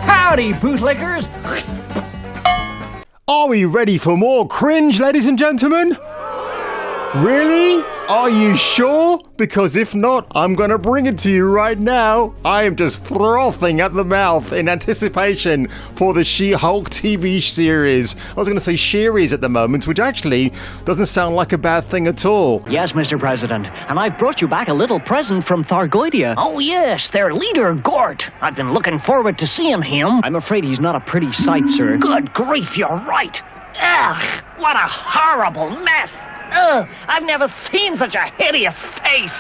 Howdy, bootlickers! Are we ready for more cringe, ladies and gentlemen? Really? Are you sure? Because if not, I'm going to bring it to you right now. I am just frothing at the mouth in anticipation for the She-Hulk TV series. I was going to say series at the moment, which actually doesn't sound like a bad thing at all. Yes, Mr. President, and I brought you back a little present from Thargoidia. Oh yes, their leader, Gort. I've been looking forward to seeing him. I'm afraid he's not a pretty sight, sir. Good grief, you're right. Ugh, what a horrible mess. Ugh, I've never seen such a hideous face.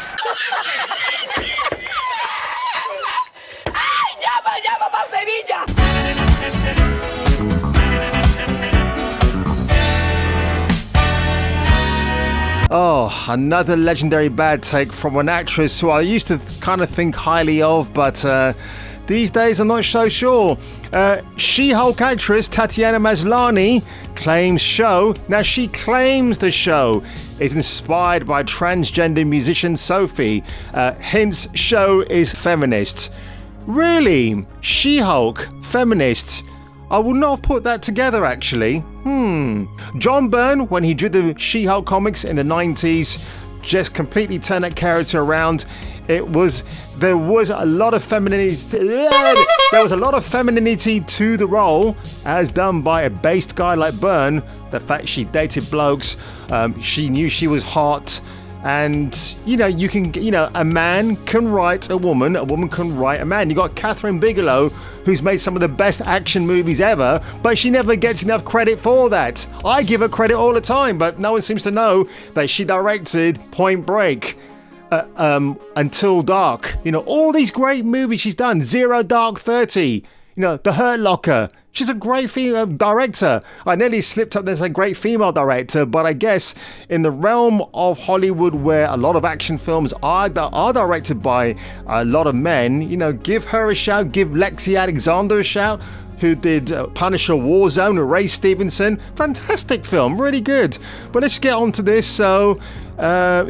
Oh, another legendary bad take from an actress who I used to kind of think highly of, but these days I'm not so sure. She-Hulk actress Tatiana Maslany claims she claims the show is inspired by transgender musician Sophie, hence show is feminist. Really? She-Hulk, feminist? I would not have put that together actually. John Byrne, when he drew the She-Hulk comics in the 90s, just completely turned that character around. There was a lot of femininity. There was a lot of femininity to the role, as done by a based guy like Byrne. The fact she dated blokes, she knew she was hot, and a man can write a woman can write a man. You got Catherine Bigelow, who's made some of the best action movies ever, but she never gets enough credit for that. I give her credit all the time, but no one seems to know that she directed Point Break. Until Dark, all these great movies she's done. Zero Dark 30, The Hurt Locker. She's a great female director. I nearly slipped up there's a great female director, but I guess in the realm of Hollywood where a lot of action films are directed by a lot of men, give her a shout, give Lexi Alexander a shout, who did Punisher Warzone with Ray Stevenson. Fantastic film, really good. But let's get on to this. So,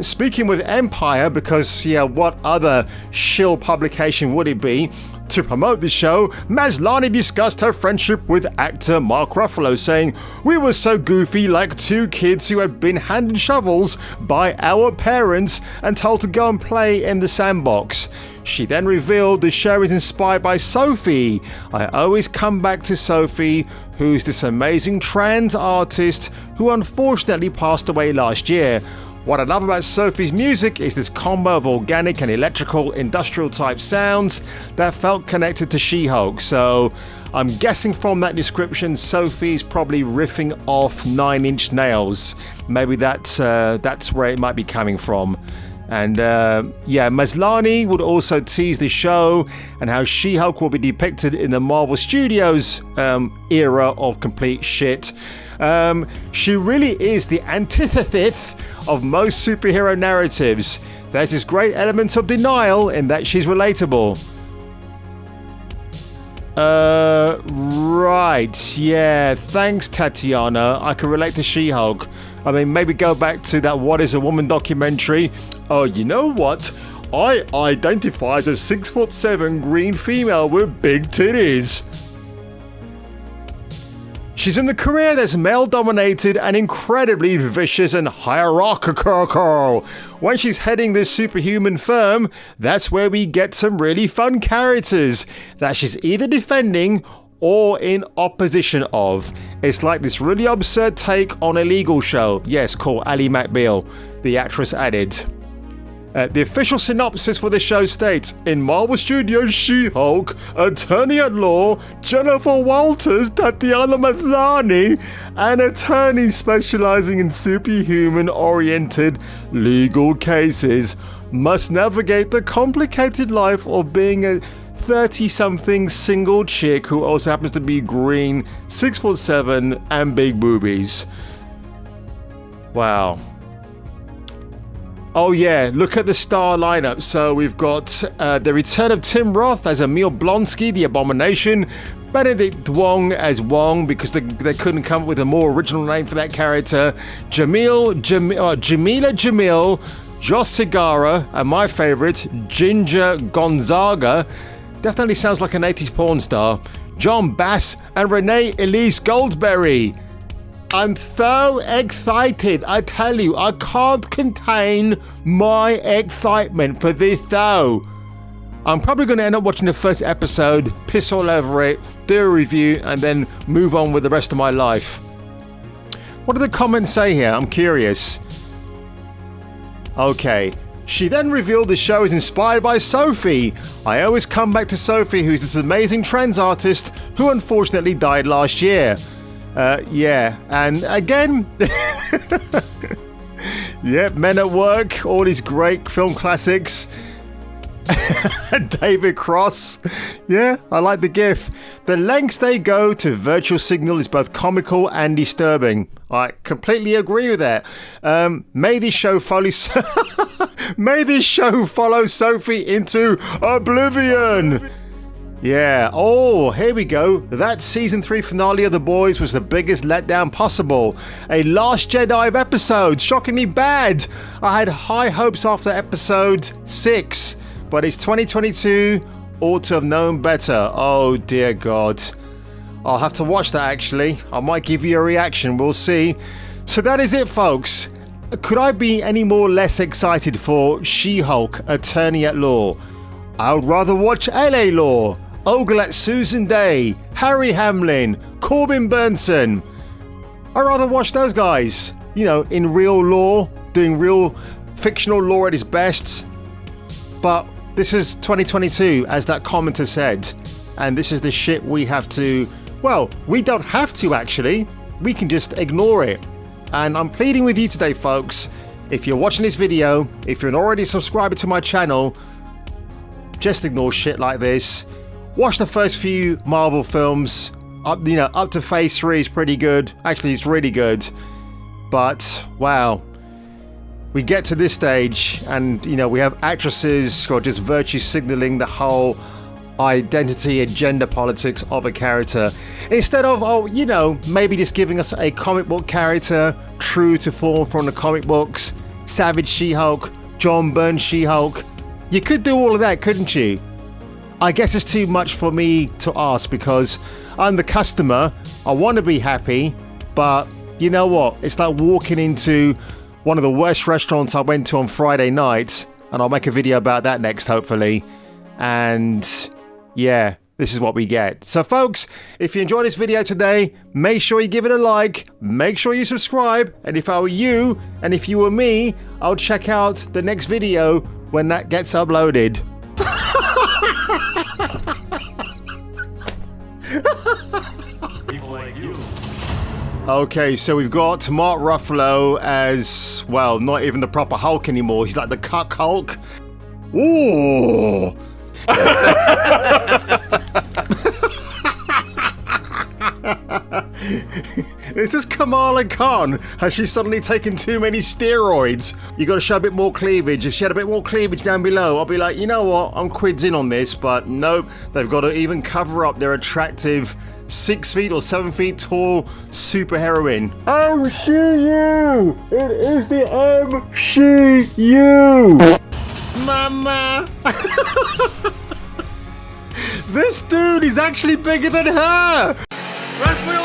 speaking with Empire, because, what other shill publication would it be? To promote the show, Maslany discussed her friendship with actor Mark Ruffalo, saying, "We were so goofy, like two kids who had been handed shovels by our parents and told to go and play in the sandbox." She then revealed the show is inspired by Sophie. I always come back to Sophie, who's this amazing trans artist who unfortunately passed away last year. What I love about Sophie's music is this combo of organic and electrical industrial type sounds that felt connected to She-Hulk. So I'm guessing from that description, Sophie's probably riffing off 9 Inch Nails. Maybe that's where it might be coming from. And Maslany would also tease the show and how She-Hulk will be depicted in the Marvel Studios era of complete shit. She really is the antithesis of most superhero narratives. There's this great element of denial in that she's relatable. Right, yeah, thanks Tatiana. I can relate to She-Hulk. I mean, maybe go back to that What is a Woman documentary. Oh, you know what? I identify as a 6'7" green female with big titties. She's in the career that's male-dominated and incredibly vicious and hierarchical. When she's heading this superhuman firm, that's where we get some really fun characters that she's either defending or in opposition of. It's like this really absurd take on a legal show. Yes, called Ally McBeal, the actress added. The official synopsis for the show states, in Marvel Studios She-Hulk, attorney at law Jennifer Walters, Tatiana Maslany, an attorney specializing in superhuman-oriented legal cases, must navigate the complicated life of being a 30-something single chick who also happens to be green, 6'7", and big boobies. Wow. Oh yeah, look at the star lineup. So we've got the return of Tim Roth as Emil Blonsky, the Abomination, Benedict Wong as Wong because they couldn't come up with a more original name for that character. Jamila Jamil, Josh Segarra, and my favourite, Ginger Gonzaga. Definitely sounds like an 80s porn star. John Bass and Renee Elise Goldberry. I'm so excited. I tell you, I can't contain my excitement for this show. I'm probably going to end up watching the first episode, piss all over it, do a review, and then move on with the rest of my life. What do the comments say here? I'm curious. Okay. She then revealed the show is inspired by Sophie. I always come back to Sophie, who's this amazing trans artist who unfortunately died last year. Yeah, and again, yeah, Men at Work, all these great film classics. David Cross. Yeah, I like the gif. The lengths they go to virtual signal is both comical and disturbing. I completely agree with that. May this show follow Sophie into oblivion. Yeah. Oh, here we go. That season 3 finale of The Boys was the biggest letdown possible. A Last Jedi of episodes. Shockingly bad. I had high hopes after episode 6. But it's 2022, ought to have known better. Oh dear God. I'll have to watch that actually. I might give you a reaction, we'll see. So that is it, folks. Could I be any more less excited for She-Hulk, Attorney at Law? I would rather watch LA Law, Ogle Susan Day, Harry Hamlin, Corbin Burnson. I'd rather watch those guys, you know, in real law, doing real fictional law at its best. But this is 2022, as that commenter said, and this is the shit we have to, well, we don't have to actually, we can just ignore it. And I'm pleading with you today, folks, if you're watching this video, if you're an already subscriber to my channel, just ignore shit like this. Watch the first few Marvel films, up to phase 3 is pretty good, actually it's really good, but wow. We get to this stage and, you know, we have actresses who are just virtue signaling the whole identity and gender politics of a character. Instead of, oh, you know, maybe just giving us a comic book character true to form from the comic books. Savage She-Hulk, John Byrne She-Hulk. You could do all of that, couldn't you? I guess it's too much for me to ask because I'm the customer. I want to be happy, but you know what? It's like walking into one of the worst restaurants I went to on Friday night, and I'll make a video about that next, hopefully. And yeah, this is what we get. So folks, if you enjoyed this video today, make sure you give it a like, make sure you subscribe, and if I were you, and if you were me, I'll check out the next video when that gets uploaded. People like you. Okay, so we've got Mark Ruffalo as, well, not even the proper Hulk anymore. He's like the cuck Hulk. Ooh! Is this Kamala Khan? Has she suddenly taken too many steroids? You gotta show a bit more cleavage. If she had a bit more cleavage down below, I'll be like, you know what? I'm quids in on this, but nope. They've got to even cover up their attractive 6 feet or 7 feet tall superheroine. MCU! It is the MCU! Mama! This dude is actually bigger than her! Run for